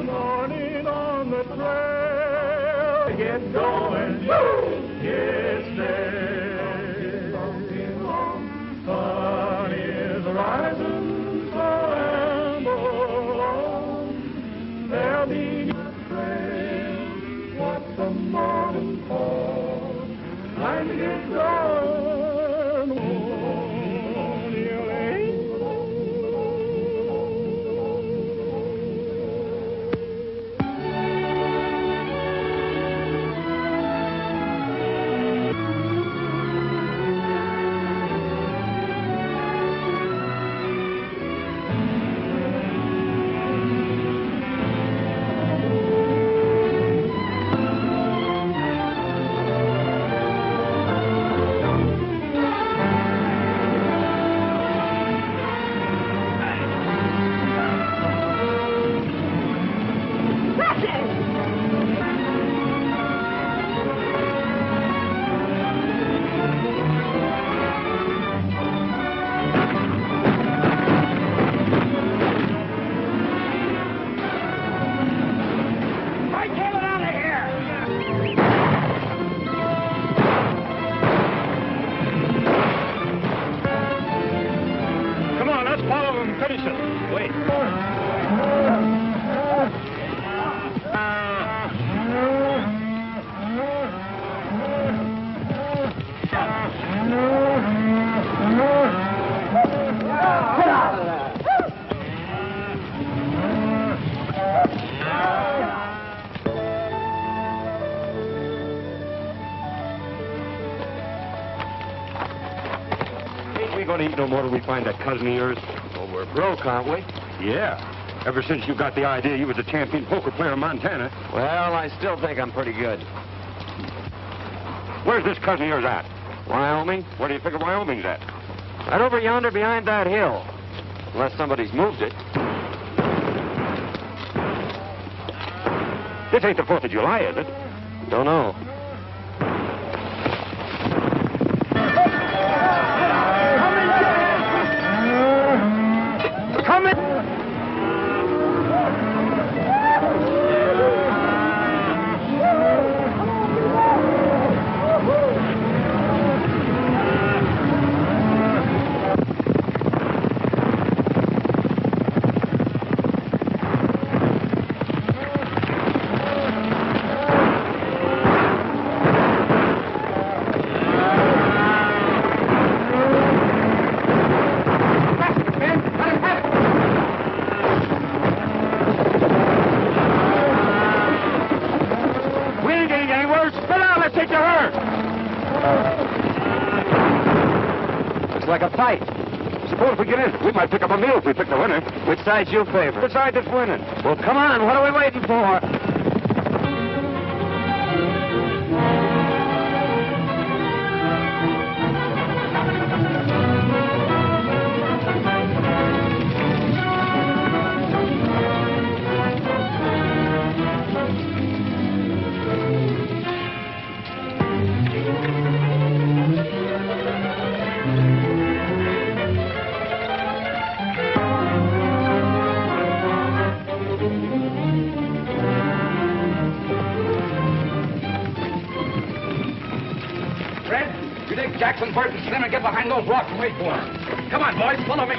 Morning on the trail, get going, get stay. Sun is rising, so amble on. There'll be a trail, what the morning calls. Time to get going. Eat no more till we find that cousin of yours. Well, we're broke, aren't we? Yeah. Ever since you got the idea you was a champion poker player in Montana. Well, I still think I'm pretty good. Where's this cousin of yours at? Wyoming? Where do you figure Wyoming's at? Right over yonder behind that hill. Unless somebody's moved it. This ain't the 4th of July, is it? Don't know. Like a fight. Suppose if we get in, we might pick up a meal if we pick the winner. Which side's your favorite? The side that's winning. Well, come on. What are we waiting for? Jackson, Bert, and Slim, and get behind those rocks and wait for them. Come on, boys, follow me.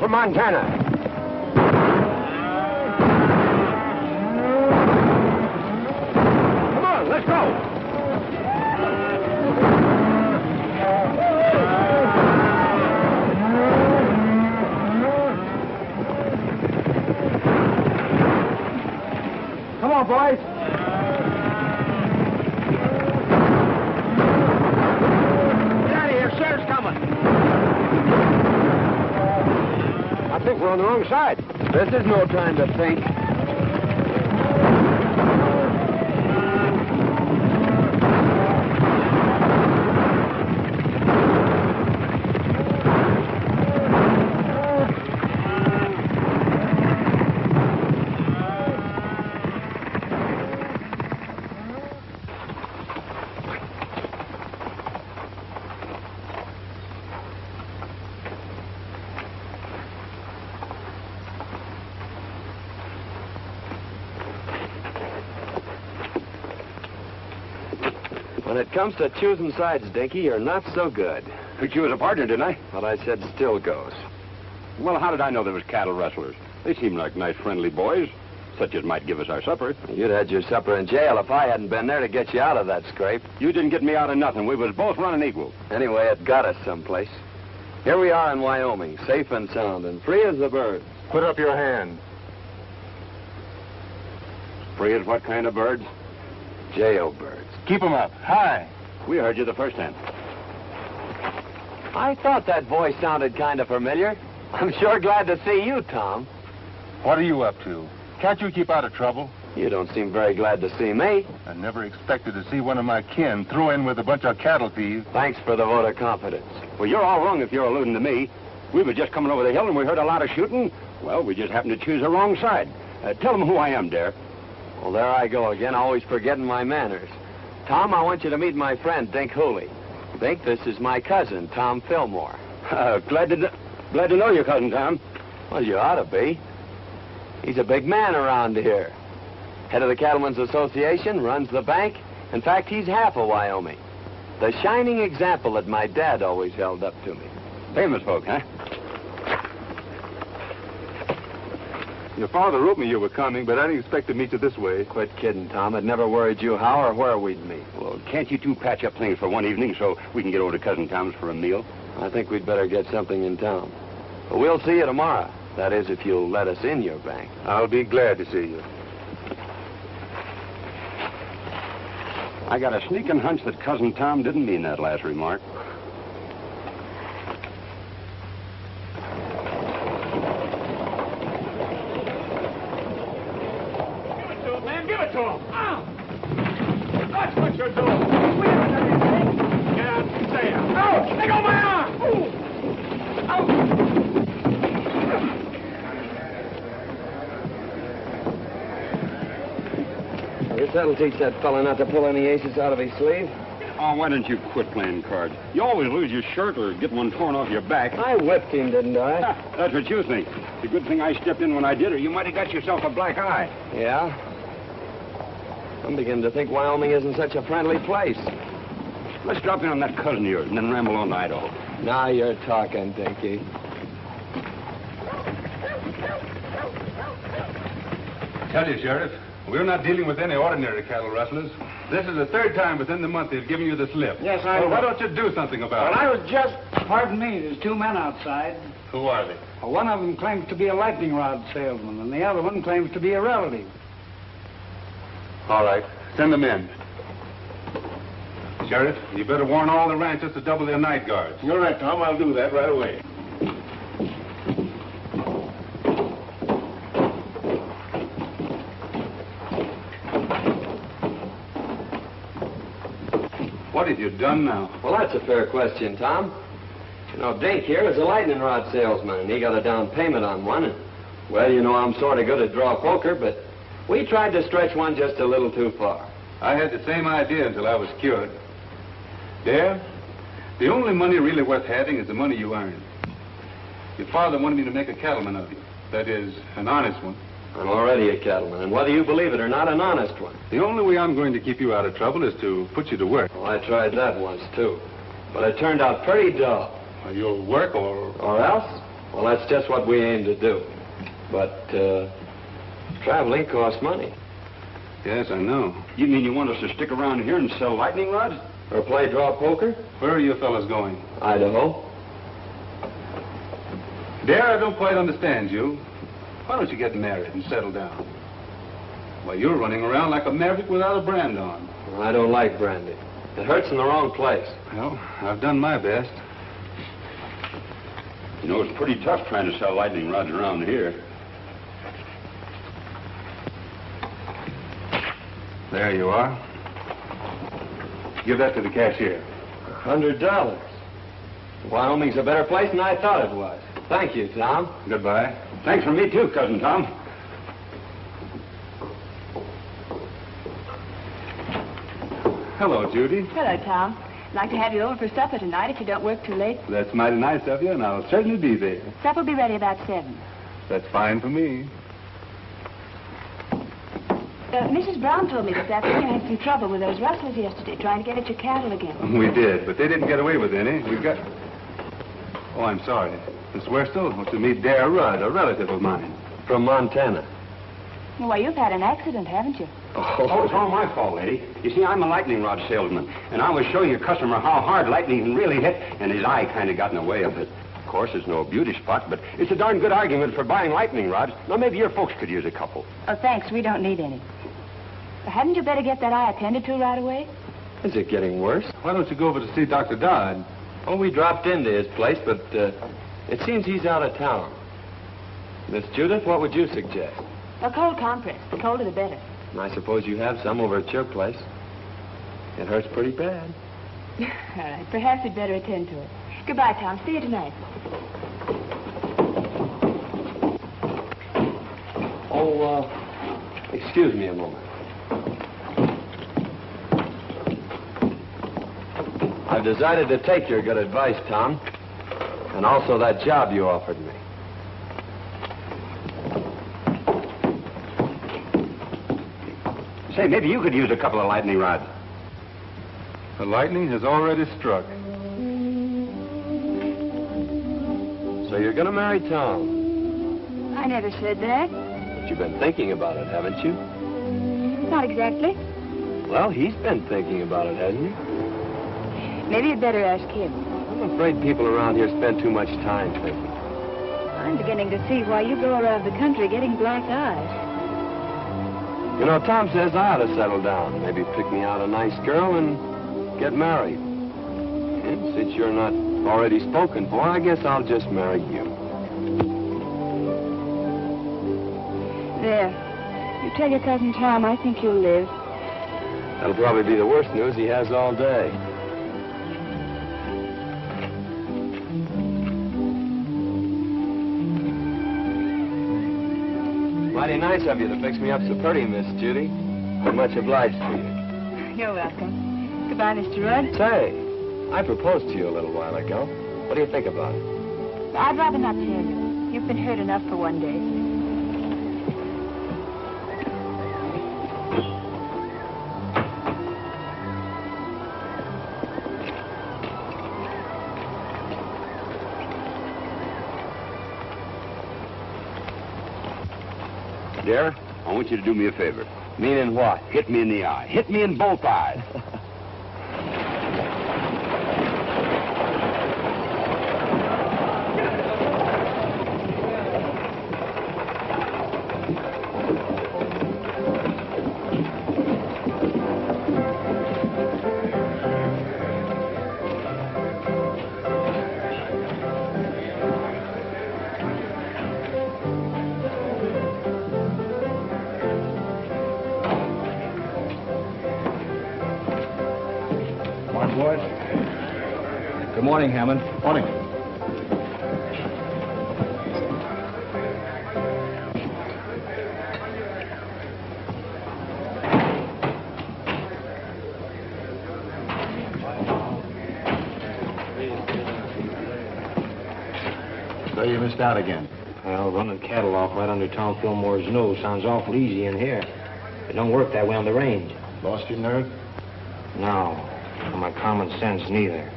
from Montana. Come on, let's go. Come on, boys. Get out of here. Sheriff's coming. I think we're on the wrong side. This is no time to think. When it comes to choosing sides, Dinky, you're not so good. Picked you as a partner, didn't I? What I said still goes. Well, how did I know there was cattle rustlers? They seem like nice, friendly boys, such as might give us our supper. You'd had your supper in jail if I hadn't been there to get you out of that scrape. You didn't get me out of nothing. We was both running equal. Anyway, it got us someplace. Here we are in Wyoming, safe and sound and free as a bird. Put up your hand. Free as what kind of birds? Jailbirds. Keep 'em up. High. We heard you the first time. I thought that voice sounded kind of familiar. I'm sure glad to see you, Tom. What are you up to? Can't you keep out of trouble? You don't seem very glad to see me. I never expected to see one of my kin throw in with a bunch of cattle thieves. Thanks for the vote of confidence. Well, you're all wrong if you're alluding to me. We were just coming over the hill and we heard a lot of shooting. Well, we just happened to choose the wrong side. Tell them who I am, Dare. Well, there I go again, always forgetting my manners. Tom, I want you to meet my friend, Dink Hooley. Dink, this is my cousin, Tom Fillmore. Glad to know your cousin, Tom. Well, you ought to be. He's a big man around here. Head of the Cattlemen's Association, runs the bank. In fact, he's half of Wyoming. The shining example that my dad always held up to me. Famous folk, huh? Your father wrote me you were coming, but I didn't expect to meet you this way. Quit kidding, Tom. It never worried you how or where we'd meet. Well, can't you two patch up things for one evening so we can get over to Cousin Tom's for a meal? I think we'd better get something in town. But we'll see you tomorrow. That is, if you'll let us in your bank. I'll be glad to see you. I got a sneaking hunch that Cousin Tom didn't mean that last remark. That's what you're doing. We haven't done anything. Get out and stay out. Ouch! Let go my arm! I guess that'll teach that fella not to pull any aces out of his sleeve. Oh, why don't you quit playing cards? You always lose your shirt or get one torn off your back. I whipped him, didn't I? That's what you think. It's a good thing I stepped in when I did, or you might have got yourself a black eye. Yeah? I'm beginning to think Wyoming isn't such a friendly place. Let's drop in on that cousin of yours and then ramble on to Idaho. Now you're talking, Dinky. Tell you, Sheriff, we're not dealing with any ordinary cattle rustlers. This is the third time within the month they've given you the slip. Yes, I So know. why don't you do something about Well, it? I was just... Pardon me, there's two men outside. Who are they? Well, one of them claims to be a lightning rod salesman, and the other one claims to be a relative. All right, send them in. Sheriff, you better warn all the ranchers to double their night guards. You're right, Tom. I'll do that right away. What have you done now? Well, that's a fair question, Tom. You know, Dink here is a lightning rod salesman, and he got a down payment on one. And, well, you know, I'm sort of good at draw poker, but we tried to stretch one just a little too far. I had the same idea until I was cured. Dare, the only money really worth having is the money you earn. Your father wanted me to make a cattleman of you. That is, an honest one. I'm already a cattleman, and whether you believe it or not, an honest one. The only way I'm going to keep you out of trouble is to put you to work. Well, I tried that once, too. But it turned out pretty dull. Well, you'll work or... Or else? Well, that's just what we aim to do. But, traveling costs money. Yes, I know. You mean you want us to stick around here and sell lightning rods? Or play draw poker? Where are you fellas going? Idaho. Dare, I don't quite understand you. Why don't you get married and settle down? Why, you're running around like a maverick without a brand on. Well, I don't like brandy. It hurts in the wrong place. Well, I've done my best. You know, it's pretty tough trying to sell lightning rods around here. There you are. Give that to the cashier. $100. Wyoming's a better place than I thought it was. Thank you, Tom. Goodbye. Thanks from me, too, Cousin Tom. Hello, Judy. Hello, Tom. I'd like to have you over for supper tonight if you don't work too late. That's mighty nice of you, and I'll certainly be there. Supper will be ready about 7. That's fine for me. Mrs. Brown told me this afternoon you had some trouble with those rustlers yesterday, trying to get at your cattle again. We did, but they didn't get away with any. We got... Oh, I'm sorry. Miss Werstel wants to meet Dare Rudd, a relative of mine. From Montana. Well, you've had an accident, haven't you? Oh, it's all my fault, lady. You see, I'm a lightning rod salesman, and I was showing your customer how hard lightning can really hit, and his eye kind of got in the way of it. Of course, it's no beauty spot, but it's a darn good argument for buying lightning rods. Now, maybe your folks could use a couple. Oh, thanks. We don't need any. Hadn't you better get that eye attended to right away? Is it getting worse? Why don't you go over to see Dr. Dodd? Oh, we dropped into his place, but it seems he's out of town. Miss Judith, what would you suggest? A cold compress. The colder the better. I suppose you have some over at your place. It hurts pretty bad. All right. Perhaps we'd better attend to it. Goodbye, Tom. See you tonight. Oh, excuse me a moment. I've decided to take your good advice, Tom. And also that job you offered me. Say, maybe you could use a couple of lightning rods. The lightning has already struck. So you're going to marry Tom? I never said that. But you've been thinking about it, haven't you? Not exactly. Well, he's been thinking about it, hasn't he? Maybe you'd better ask him. I'm afraid people around here spend too much time thinking. I'm beginning to see why you go around the country getting black eyes. You know, Tom says I ought to settle down. Maybe pick me out a nice girl and get married. And since you're not already spoken for, I guess I'll just marry you. There. You tell your cousin Tom I think you'll live. That'll probably be the worst news he has all day. Mighty nice of you to fix me up so pretty, Miss Judy. I'm much obliged to you. You're welcome. Goodbye, Mr. Rudd. Say, I proposed to you a little while ago. What do you think about it? I'd rather not tell you. You've been hurt enough for one day. Dare, I want you to do me a favor. Meaning what? Hit me in the eye. Hit me in both eyes. Good morning, Hammond. Morning. So you missed out again. Well, running cattle off right under Tom Fillmore's nose sounds awful easy in here. It don't work that way on the range. Lost your nerve? No, or my common sense neither.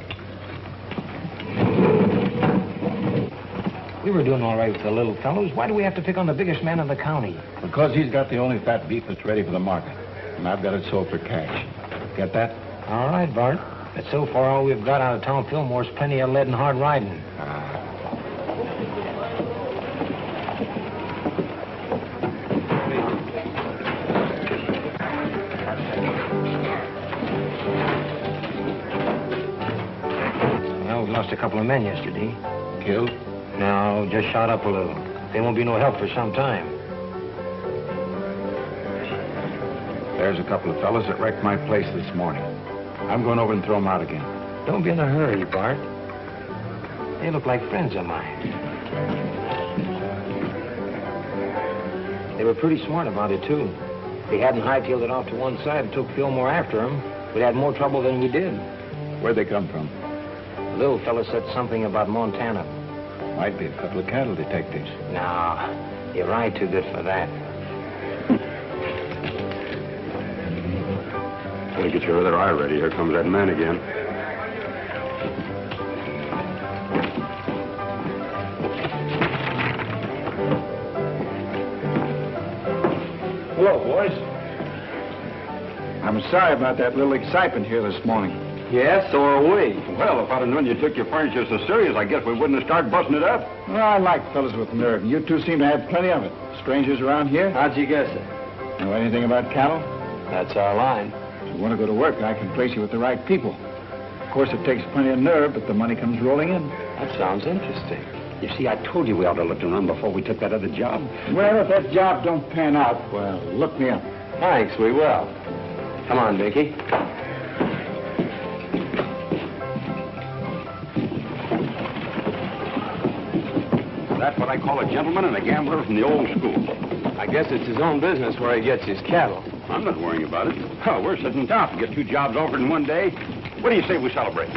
We were doing all right with the little fellows. Why do we have to pick on the biggest man in the county? Because he's got the only fat beef that's ready for the market. And I've got it sold for cash. Get that? All right, Bart. But so far, all we've got out of town Fillmore's plenty of lead and hard riding. Well, we lost a couple of men yesterday. Killed? No, just shot up a little. They won't be no help for some time. There's a couple of fellas that wrecked my place this morning. I'm going over and throw them out again. Don't be in a hurry, Bart. They look like friends of mine. They were pretty smart about it, too. If they hadn't hightailed it off to one side and took Fillmore after them, we'd had more trouble than we did. Where'd they come from? The little fella said something about Montana. Might be a couple of cattle detectives. No, you ride too good for that. Gotta get your other eye ready. Here comes that man again. Hello, boys. I'm sorry about that little excitement here this morning. Yes, so are we. Well, if I'd have known you took your furniture so serious, I guess we wouldn't have started busting it up. Well, I like fellas with nerve, and you two seem to have plenty of it. Strangers around here? How'd you guess it? Know anything about cattle? That's our line. If you want to go to work, I can place you with the right people. Of course, it takes plenty of nerve, but the money comes rolling in. That sounds interesting. You see, I told you we ought to look around before we took that other job. Well, if that job don't pan out, well, look me up. Thanks, we will. Come on, Dinky. That's what I call a gentleman and a gambler from the old school. I guess it's his own business where he gets his cattle. I'm not worrying about it. Oh, we're sitting tough to get 2 jobs offered in one day. What do you say we celebrate?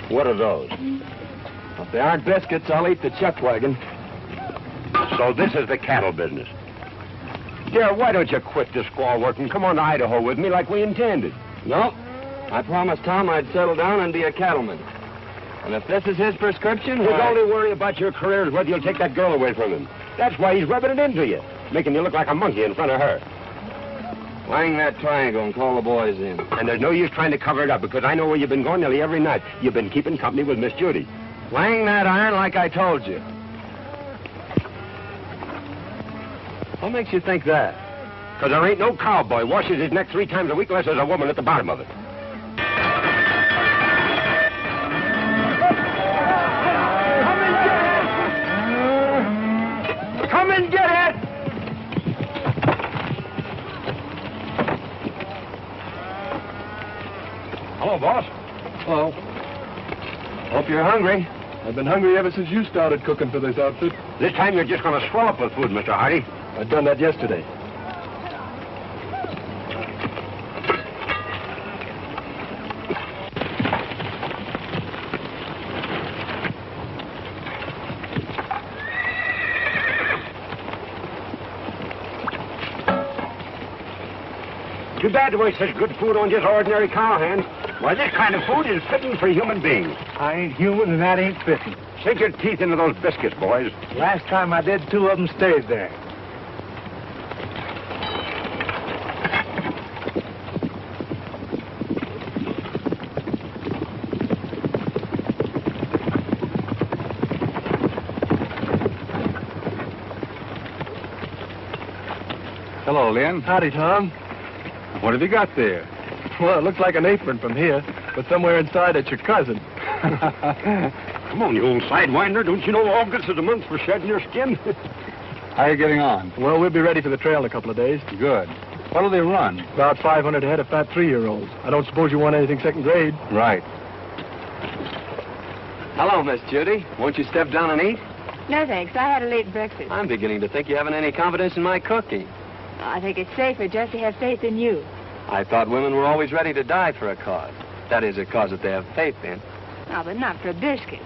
What are those? If they aren't biscuits, I'll eat the chuck wagon. So this is the cattle business. Dear, why don't you quit this squaw work and come on to Idaho with me like we intended? No. I promised Tom I'd settle down and be a cattleman. And if this is his prescription, His only worry about your career is whether you'll take that girl away from him. That's why he's rubbing it into you, making you look like a monkey in front of her. Wang that triangle and call the boys in. And there's no use trying to cover it up, because I know where you've been going nearly every night. You've been keeping company with Miss Judy. Wang that iron like I told you. What makes you think that? Because there ain't no cowboy washes his neck 3 times a week unless there's a woman at the bottom of it. Come and get it! Hello, boss. Hello. Hope you're hungry. I've been hungry ever since you started cooking for this outfit. This time you're just going to swell up with food, Mr. Hardy. I've done that yesterday. Too bad to waste such good food on just ordinary cowhands. Why, this kind of food is fitting for human beings. I ain't human, and that ain't fitting. Sink your teeth into those biscuits, boys. Last time I did, 2 of them stayed there. Hello, Lynn. Howdy, Tom. What have you got there? Well, it looks like an apron from here, but somewhere inside it's your cousin. Come on, you old sidewinder. Don't you know August is the month for shedding your skin? How are you getting on? Well, we'll be ready for the trail in a couple of days. Good. What'll they run? About 500 head of fat 3-year-olds. I don't suppose you want anything second grade. Right. Hello, Miss Judy. Won't you step down and eat? No, thanks. I had a late breakfast. I'm beginning to think you haven't any confidence in my cooking. I think it's safer just to have faith in you. I thought women were always ready to die for a cause. That is, a cause that they have faith in. No, but not for a biscuit.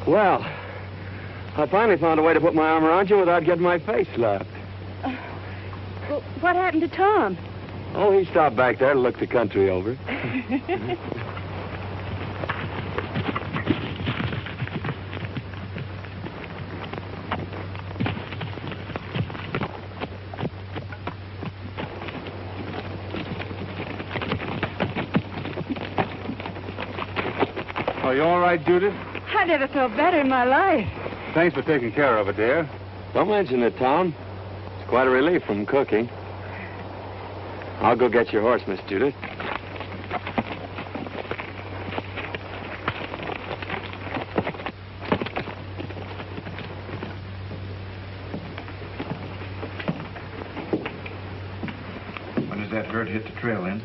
Well, I finally found a way to put my arm around you without getting my face slapped. Well, what happened to Tom? Oh, he stopped back there to look the country over. Are you all right, Judith? I never felt better in my life. Thanks for taking care of it, dear. Don't mention it, Tom. It's quite a relief from cooking. I'll go get your horse, Miss Judith. When does that herd hit the trail, Lynn?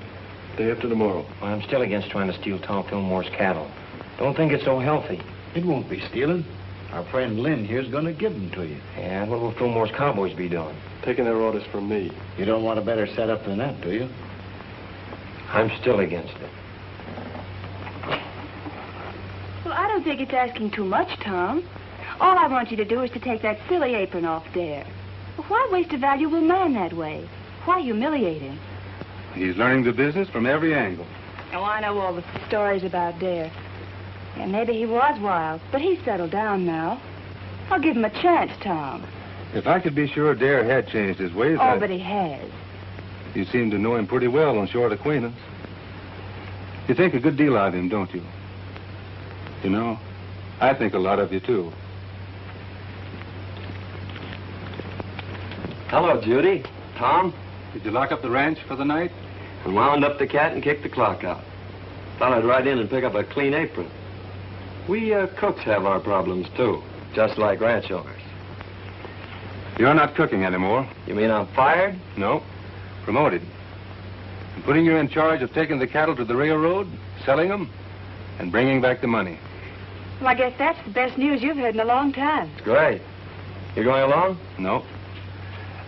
Day after tomorrow. Well, I'm still against trying to steal Tom Fillmore's cattle. Don't think it's so healthy. It won't be stealing. Our friend Lynn here's going to give them to you. Yeah, what will Fillmore's Cowboys be doing? Taking their orders from me. You don't want a better setup than that, do you? I'm still against it. Well, I don't think it's asking too much, Tom. All I want you to do is to take that silly apron off Dare. Well, why waste a valuable man that way? Why humiliate him? He's learning the business from every angle. Oh, I know all the stories about Dare. Yeah, maybe he was wild, but he's settled down now. I'll give him a chance, Tom. If I could be sure Dare had changed his ways, Oh, but he has. You seem to know him pretty well on short acquaintance. You think a good deal of him, don't you? You know, I think a lot of you, too. Hello, Judy. Tom? Did you lock up the ranch for the night? I wound up the cat and kicked the clock out. Thought I'd ride in and pick up a clean apron. We cooks have our problems, too, just like ranch owners. You're not cooking anymore. You mean I'm fired? No. Promoted. I'm putting you in charge of taking the cattle to the railroad, selling them, and bringing back the money. Well, I guess that's the best news you've heard in a long time. Great. You going along? No.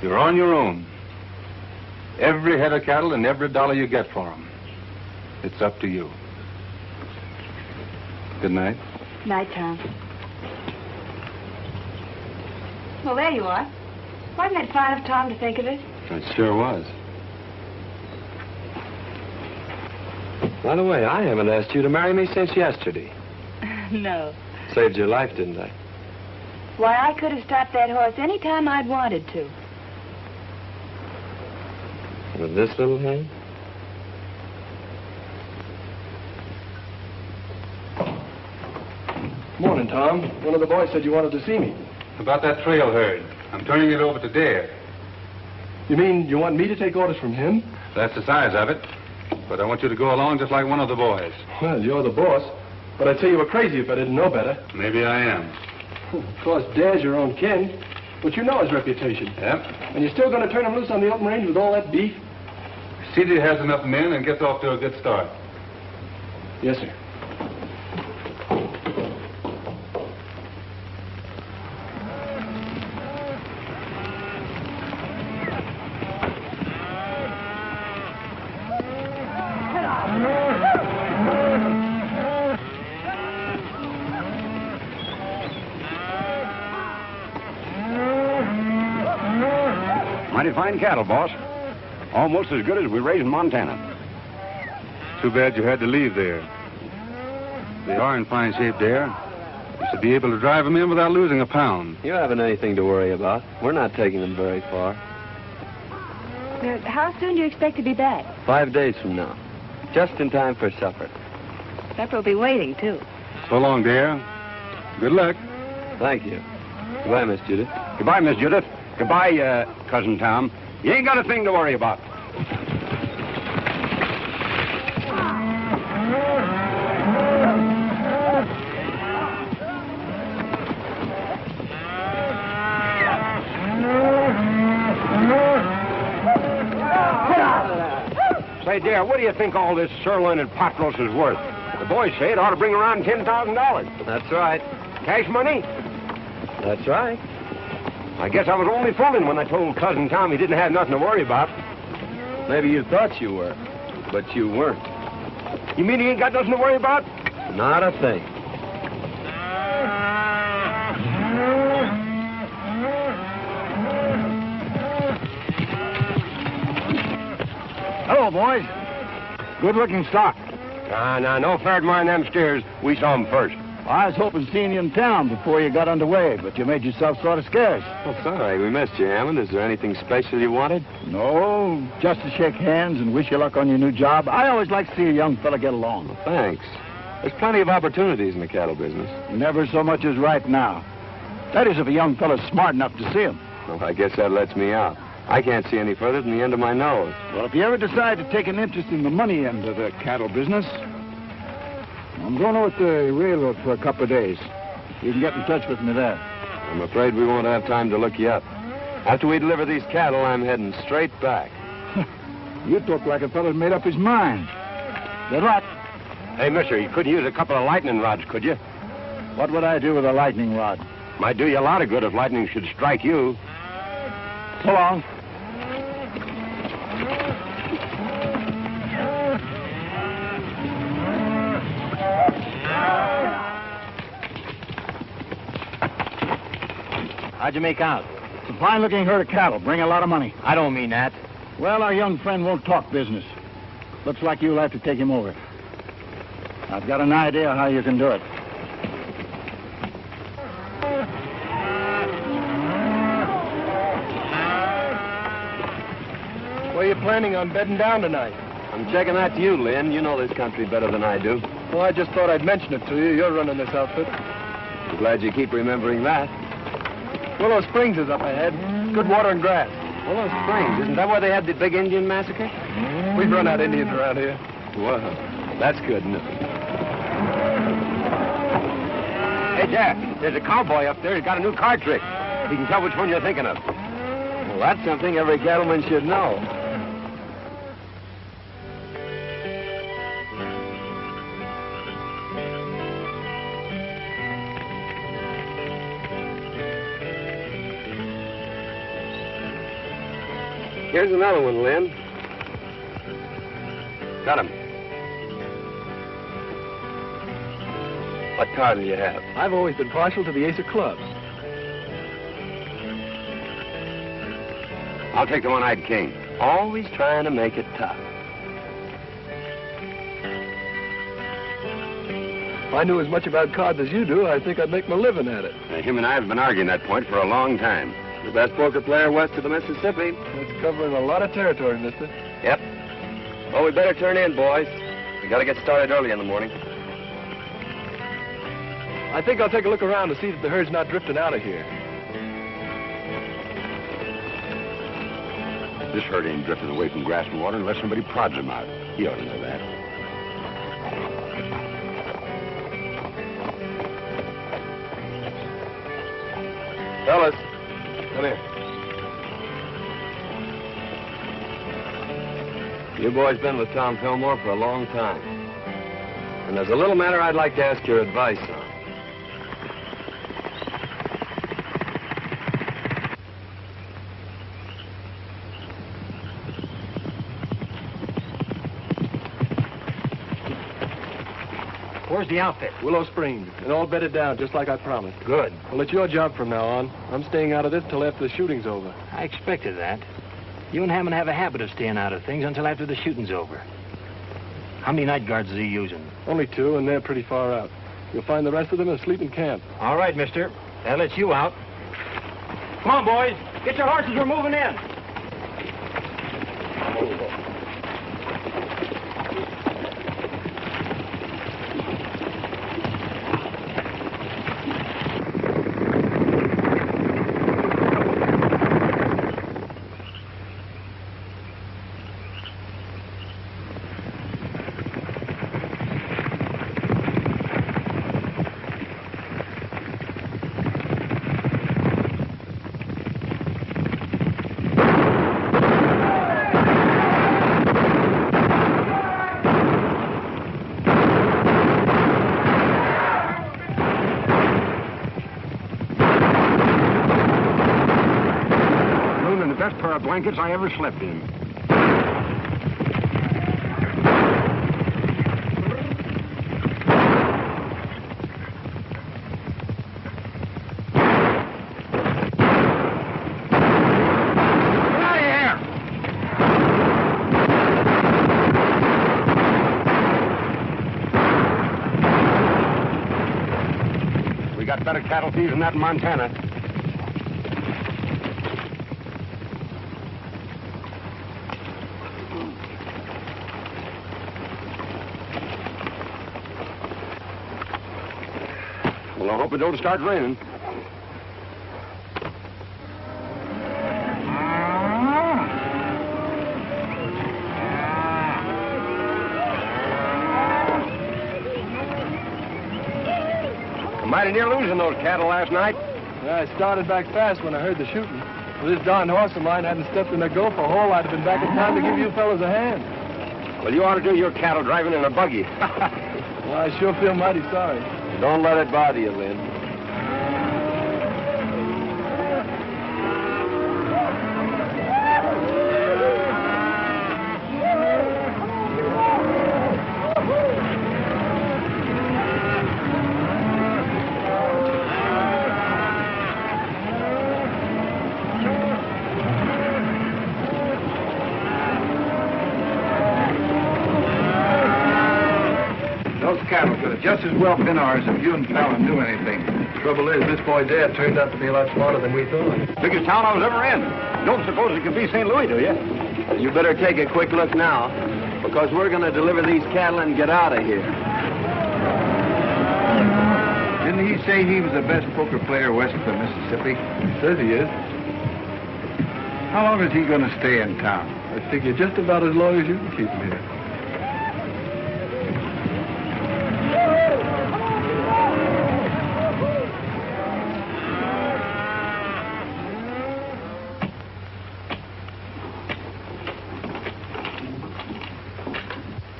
You're on your own. Every head of cattle and every dollar you get for them. It's up to you. Good night. Night, Tom. Well, there you are. Wasn't it fine of Tom to think of it? It sure was. By the way, I haven't asked you to marry me since yesterday. No. Saved your life, didn't I? Why, I could have stopped that horse any time I'd wanted to. With this little hand? Morning, Tom. One of the boys said you wanted to see me. About that trail herd. I'm turning it over to Dare. You mean you want me to take orders from him? That's the size of it. But I want you to go along just like one of the boys. Well, you're the boss. But I'd say you were crazy if I didn't know better. Maybe I am. Of course, Dare's your own kin. But you know his reputation. Yep. And you're still going to turn him loose on the open range with all that beef? CD has enough men and gets off to a good start. Yes, sir. Mighty fine cattle, boss. Almost as good as we raise in Montana. Too bad you had to leave there. They are in fine shape, Dare. You should be able to drive them in without losing a pound. You haven't anything to worry about. We're not taking them very far. How soon do you expect to be back? 5 days from now. Just in time for supper. Supper will be waiting, too. So long, Dare. Good luck. Thank you. Goodbye, Miss Judith. Goodbye, Miss Judith. Goodbye, Cousin Tom. You ain't got a thing to worry about. Say, Dare, what do you think all this sirloin and pot roast is worth? The boys say it ought to bring around $10,000. That's right. Cash money? That's right. I guess I was only fooling when I told Cousin Tom he didn't have nothing to worry about. Maybe you thought you were, but you weren't. You mean he ain't got nothing to worry about? Not a thing. Hello, boys. Good-looking stock. No fair mind them steers. We saw them first. I was hoping seeing you in town before you got underway, but you made yourself sort of scarce. Oh, sorry. We missed you, Hammond. Is there anything special you wanted? No, just to shake hands and wish you luck on your new job. I always like to see a young fella get along. Well, thanks. There's plenty of opportunities in the cattle business. Never so much as right now. That is, if a young fella's smart enough to see him. Well, I guess that lets me out. I can't see any further than the end of my nose. Well, if you ever decide to take an interest in the money end of the cattle business, I'm going over to the railroad for a couple of days. You can get in touch with me there. I'm afraid we won't have time to look you up. After we deliver these cattle, I'm heading straight back. You talk like a fella's made up his mind. Good luck. Hey, mister, you could use a couple of lightning rods, could you? What would I do with a lightning rod? Might do you a lot of good if lightning should strike you. So long. How'd you make out? It's a fine-looking herd of cattle. Bring a lot of money. I don't mean that. Well, our young friend won't talk business. Looks like you'll have to take him over. I've got an idea how you can do it. Where are you planning on bedding down tonight? I'm checking that to you, Lynn. You know this country better than I do. Well, I just thought I'd mention it to you. You're running this outfit. I'm glad you keep remembering that. Willow Springs is up ahead. Good water and grass. Willow Springs, isn't that where they had the big Indian massacre? We've run out Indians around here. Well, that's good, isn't it? Hey, Jack, there's a cowboy up there. He's got a new card trick. He can tell which one you're thinking of. Well, that's something every cattleman should know. Here's another one, Lynn. Got him. What card do you have? I've always been partial to the ace of clubs. I'll take the one-eyed king. Always trying to make it tough. If I knew as much about cards as you do, I think I'd make my living at it. Him and I have been arguing that point for a long time. The best poker player west of the Mississippi. That's covering a lot of territory, mister. Yep. Well, we better turn in, boys. We gotta get started early in the morning. I think I'll take a look around to see that the herd's not drifting out of here. This herd ain't drifting away from grass and water unless somebody prods him out. He ought to know that. Fellas, Come here. you boys been with Tom Fillmore for a long time. And there's a little matter I'd like to ask your advice on. Where's the outfit? Willow Springs, and all bedded down, just like I promised. Good. Well, it's your job from now on. I'm staying out of this till after the shooting's over. I expected that. You and Hammond have a habit of staying out of things until after the shooting's over. How many night guards is he using? Only 2, and they're pretty far out. You'll find the rest of them asleep in camp. All right, mister. That lets you out. Come on, boys. Get your horses. We're moving in. Blankets I ever slept in. We got better cattle thieves than that in Montana. Well, I hope it don't start raining. Mighty near losing those cattle last night. Yeah, I started back fast when I heard the shooting. If this darn horse of mine hadn't stepped in the gopher hole, I'd have been back in time to give you fellas a hand. Well, you ought to do your cattle driving in a buggy. Well, I sure feel mighty sorry. Don't let it bother you, Lynn. Cattle could have just as well been ours if you and Fallon knew anything. Trouble is, this boy Dad turned out to be a lot smarter than we thought. Biggest town I was ever in. Don't suppose it could be St. Louis, do you? You better take a quick look now, because we're going to deliver these cattle and get out of here. Didn't he say he was the best poker player west of the Mississippi? He says he is. How long is he going to stay in town? I figure just about as long as you can keep him here.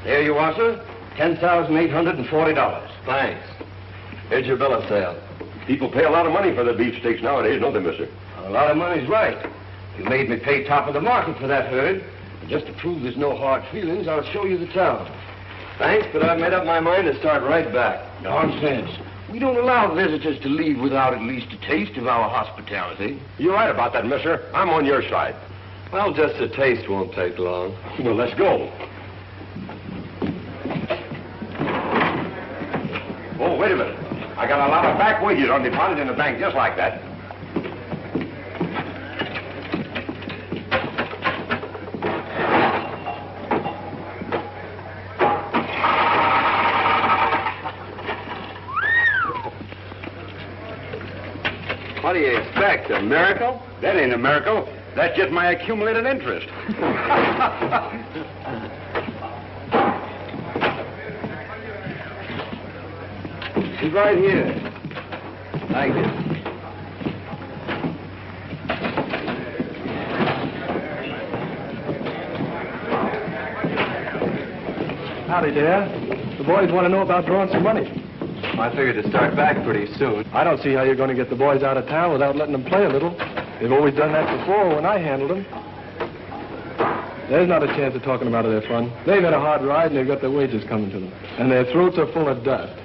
Here you are, sir. $10,840. Thanks. Here's your bill of sale. People pay a lot of money for the beefsteaks nowadays, don't they, mister? A lot of money's right. You made me pay top of the market for that herd. And just to prove there's no hard feelings, I'll show you the town. Thanks, but I've made up my mind to start right back. Nonsense. We don't allow visitors to leave without at least a taste of our hospitality. You're right about that, mister. I'm on your side. Well, just a taste won't take long. Well, let's go. Oh, wait a minute. I got a lot of back wages on deposit in the bank just like that. What do you expect, a miracle? That ain't a miracle. That's just my accumulated interest. He's right here. Thank you. Howdy, Dad. The boys want to know about drawing some money. I figured to start back pretty soon. I don't see how you're going to get the boys out of town without letting them play a little. They've always done that before when I handled them. There's not a chance of talking them out of their fun. They've had a hard ride and they've got their wages coming to them. And their throats are full of dust.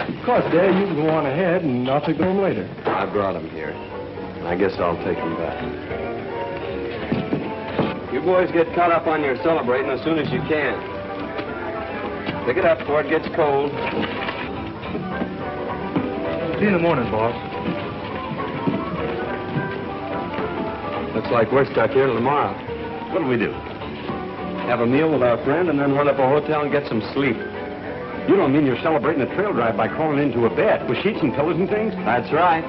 Of course, Dad, you can go on ahead and I'll take them home later. I brought them here. I guess I'll take them back. You boys get caught up on your celebrating as soon as you can. Pick it up before it gets cold. See you in the morning, boss. Looks like we're stuck here till tomorrow. What'll we do? Have a meal with our friend and then run up a hotel and get some sleep. You don't mean you're celebrating a trail drive by crawling into a bed with sheets and pillows and things? That's right.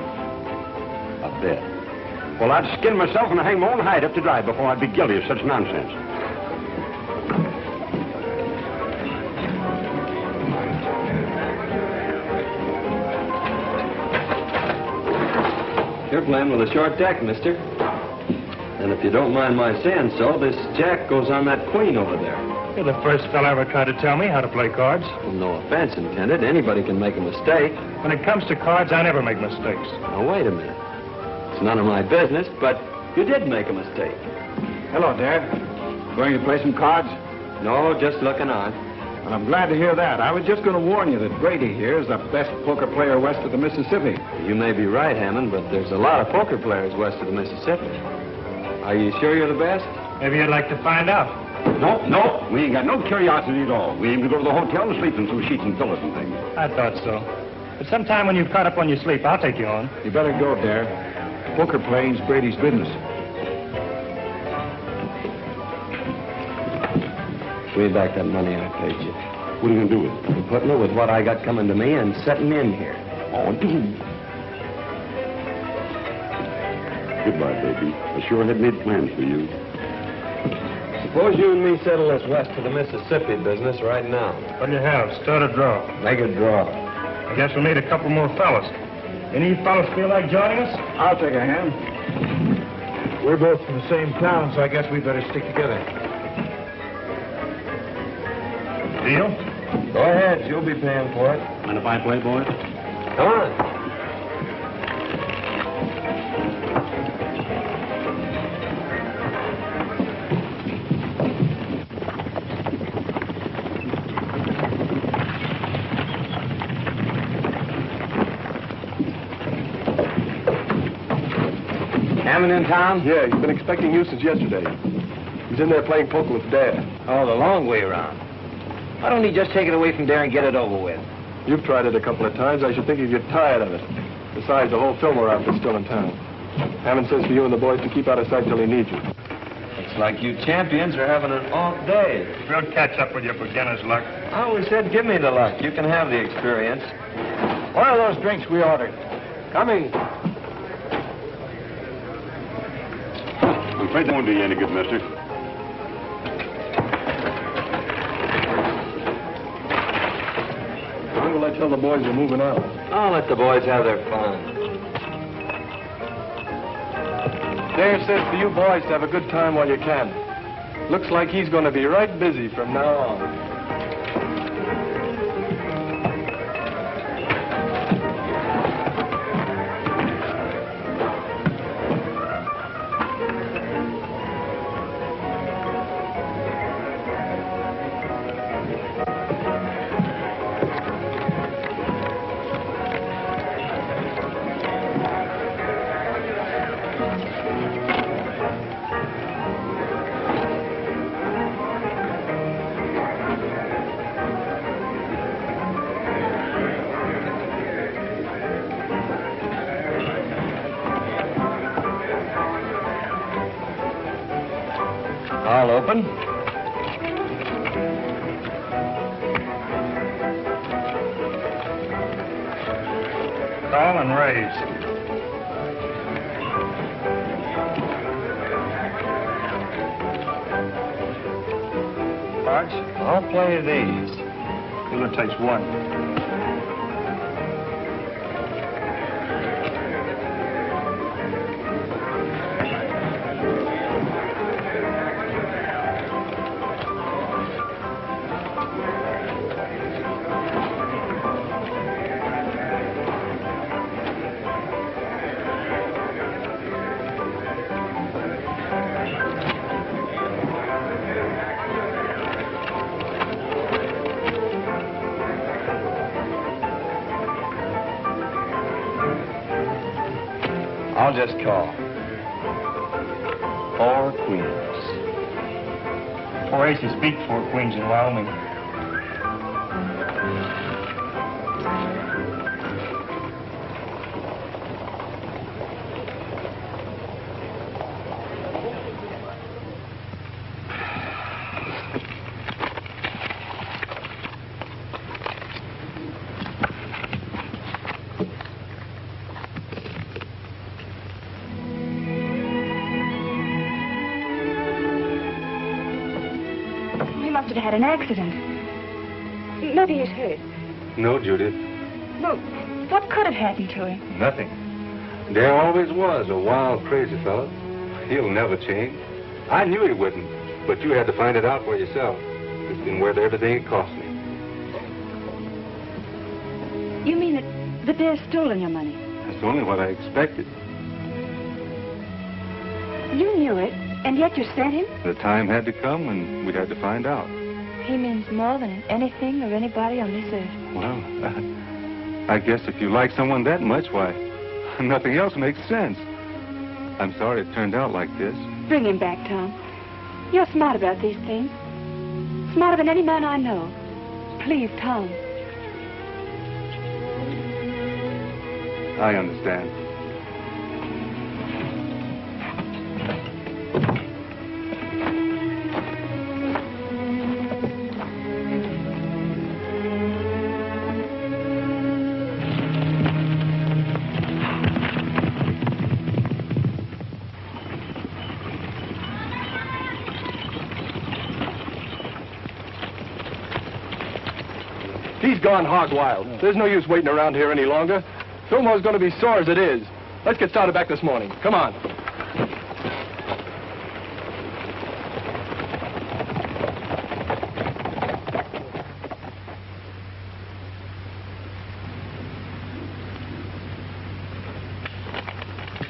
A bed? Well, I'd skin myself and hang my own hide up to dry before I'd be guilty of such nonsense. You're playing with a short deck, mister. And if you don't mind my saying so, this jack goes on that queen over there. You're the first fella ever tried to tell me how to play cards. Well, no offense intended. Anybody can make a mistake. When it comes to cards, I never make mistakes. Now, wait a minute. It's none of my business, but you did make a mistake. Hello, Dad. Going to play some cards? No, just looking on. Well, I'm glad to hear that. I was just going to warn you that Brady here is the best poker player west of the Mississippi. You may be right, Hammond, but there's a lot of poker players west of the Mississippi. Are you sure you're the best? Maybe you'd like to find out. No, we ain't got no curiosity at all. We aim to go to the hotel and sleep in some sheets and pillows and things. I thought so. But sometime when you've caught up on your sleep, I'll take you on. You better go, Dare. Poker playing's Brady's business. Give me back that money I paid you. What are you going to do with it? I'm putting it with what I got coming to me and setting in here. Oh, goodbye, baby. I sure had made plans for you. Suppose you and me settle this west of the Mississippi business right now. What do you have? Start a draw. Make a draw. I guess we'll need a couple more fellas. Any fellas feel like joining us? I'll take a hand. We're both from the same town, so I guess we better stick together. Deal? Go ahead. You'll be paying for it. Mind if I play, boy? Come on. Hammond in town? Yeah, he's been expecting you since yesterday. He's in there playing poker with Dad. Oh, the long way around. Why don't he just take it away from there and get it over with? You've tried it a couple of times. I should think you'd get tired of it. Besides, the whole Fillmore outfit's still in town. Hammond says for you and the boys to keep out of sight till he needs you. Looks like you champions are having an off day. We'll catch up with your beginner's luck. I always said give me the luck. You can have the experience. What are those drinks we ordered? Coming. I'm afraid that won't do you any good, mister. When will I tell the boys we're moving out? I'll let the boys have their fun. Dare says for you boys to have a good time while you can. Looks like he's going to be right busy from now on. All open. Call and raise. Cards? I'll play these. Dealer takes one. I'll just call. 4 queens. 4 aces beat 4 queens in Wyoming. Had an accident. Maybe he's hurt. No, Judith. Well, what could have happened to him? Nothing. Dare always was a wild, crazy fellow. He'll never change. I knew he wouldn't, but you had to find it out for yourself. It's been worth everything it cost me. You mean that the Dare's stolen your money? That's only what I expected. You knew it, and yet you sent him? The time had to come, and we'd had to find out. He means more than anything or anybody on this earth. Well, I guess if you like someone that much, why, nothing else makes sense. I'm sorry it turned out like this. Bring him back, Tom. You're smart about these things. Smarter than any man I know. Please, Tom. I understand. He's gone hog wild. There's no use waiting around here any longer. Fillmore's going to be sore as it is. Let's get started back this morning. Come on.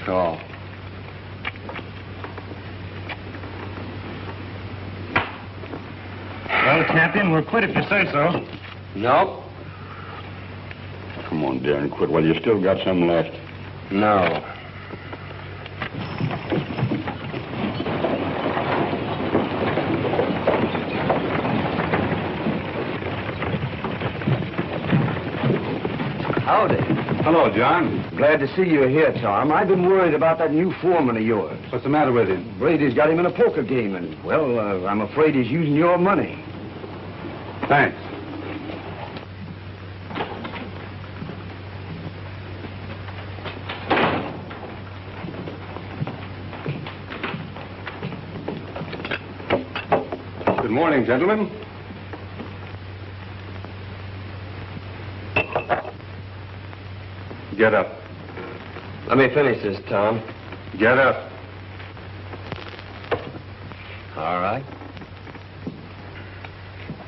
Oh. Well, Captain, we're quit if you say so. No. Come on, Darren, quit while you still got some left. No. Howdy. Hello, John. Glad to see you here, Tom. I've been worried about that new foreman of yours. What's the matter with him? Brady's got him in a poker game, and, well, I'm afraid he's using your money. Thanks. Good morning, gentlemen. Get up. Let me finish this, Tom. Get up. All right.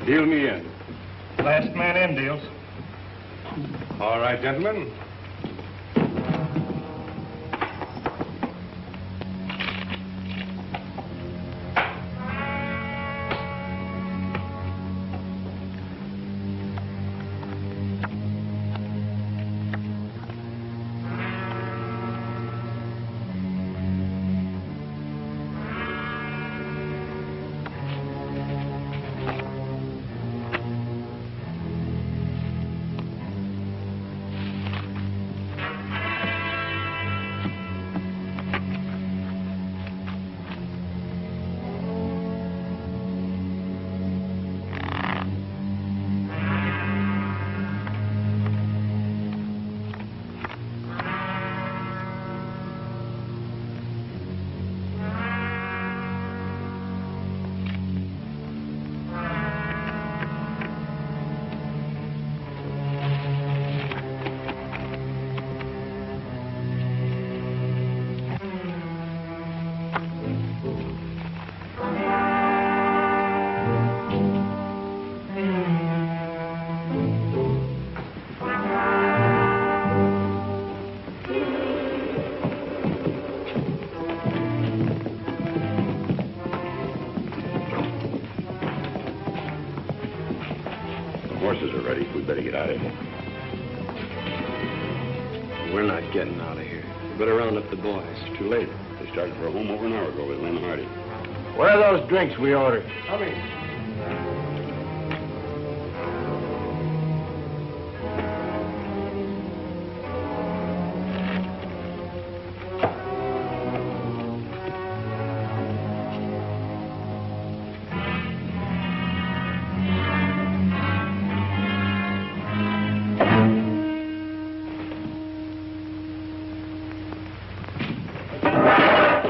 Deal me in. Last man in deals. All right, gentlemen. Horses are ready. We better get out of here. We're not getting out of here. Better round up the boys. It's too late. They started for a home over an hour ago with Lynn Hardy. Where are those drinks we ordered? Come in.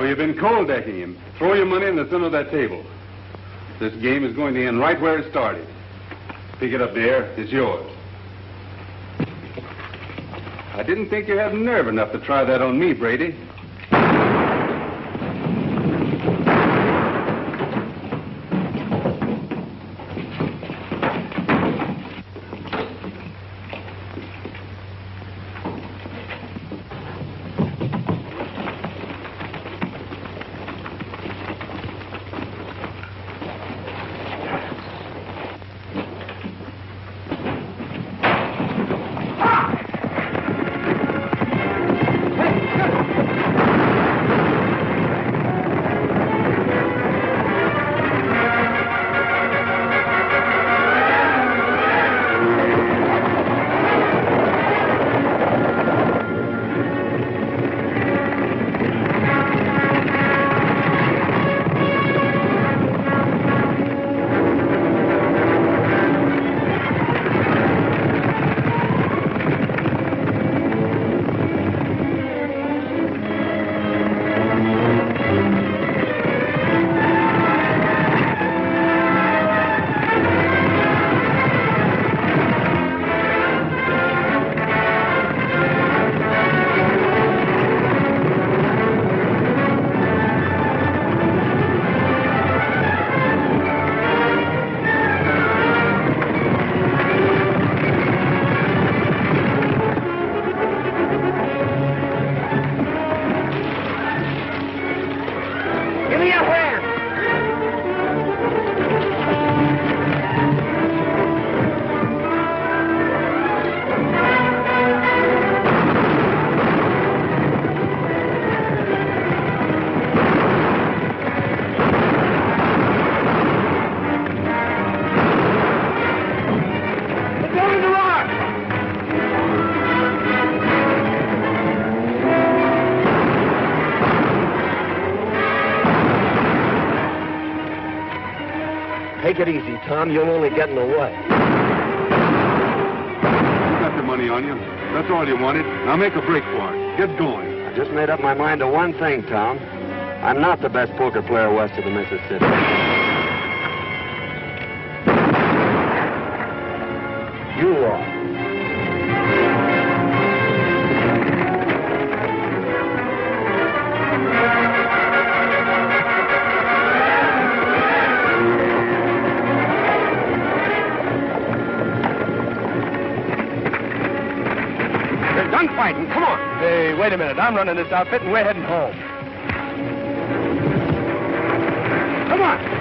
You've been cold decking him. Throw your money in the center of that table. This game is going to end right where it started. Pick it up, Dare. It's yours. I didn't think you had nerve enough to try that on me, Brady. Take it easy, Tom. You'll only get in the way. You got the money on you. That's all you wanted. Now make a break for it. Get going. I just made up my mind to one thing, Tom. I'm not the best poker player west of the Mississippi. You are. Fighting. Come on. Hey, wait a minute. I'm running this outfit and we're heading home. Come on.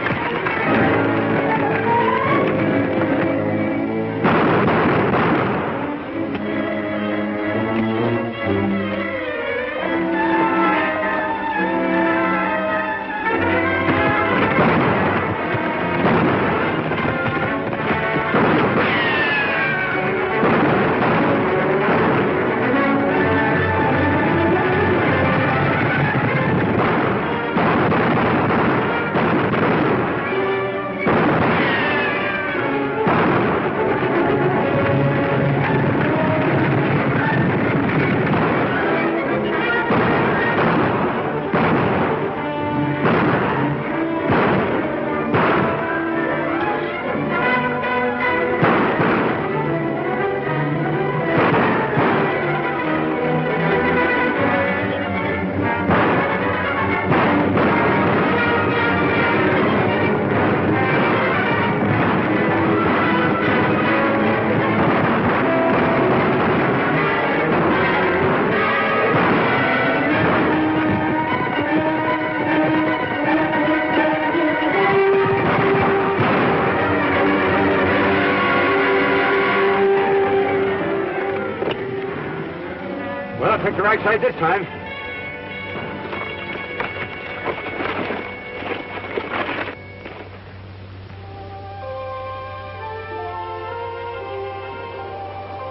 Pick the right side this time.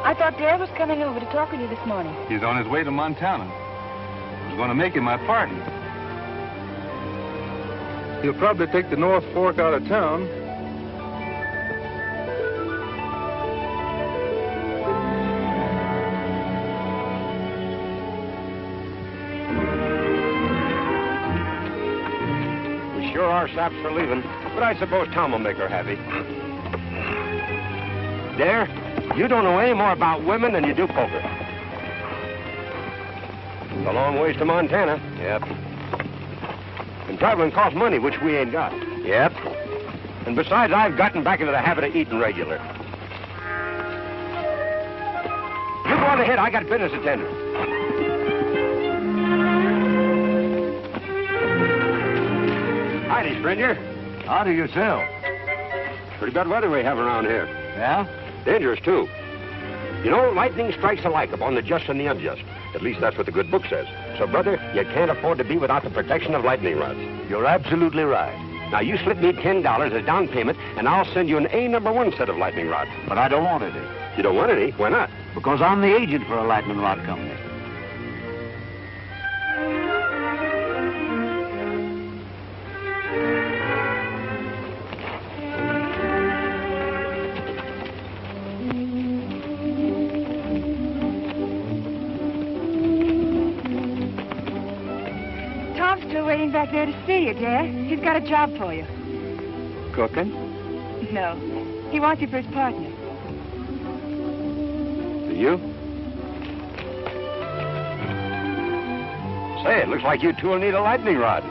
I thought Dare was coming over to talk with you this morning. He's on his way to Montana. I was going to make him my partner. He'll probably take the North Fork out of town. We sure are saps for leaving, but I suppose Tom will make her happy. Dare, you don't know any more about women than you do poker. It's a long ways to Montana. Yep. And traveling costs money, which we ain't got. Yep. And besides, I've gotten back into the habit of eating regular. You go on ahead. I got business attendant. Howdy, stranger. How do yourself? Pretty bad weather we have around here. Yeah? Dangerous, too. You know, lightning strikes alike upon the just and the unjust. At least that's what the good book says. So, brother, you can't afford to be without the protection of lightning rods. You're absolutely right. Now, you slip me $10 as down payment, and I'll send you an A1 set of lightning rods. But I don't want any. You don't want any? Why not? Because I'm the agent for a lightning rod company. Waiting back there to see you, Dare. He's got a job for you. Cooking? No. He wants you for his partner. For you? Say, it looks like you two will need a lightning rod.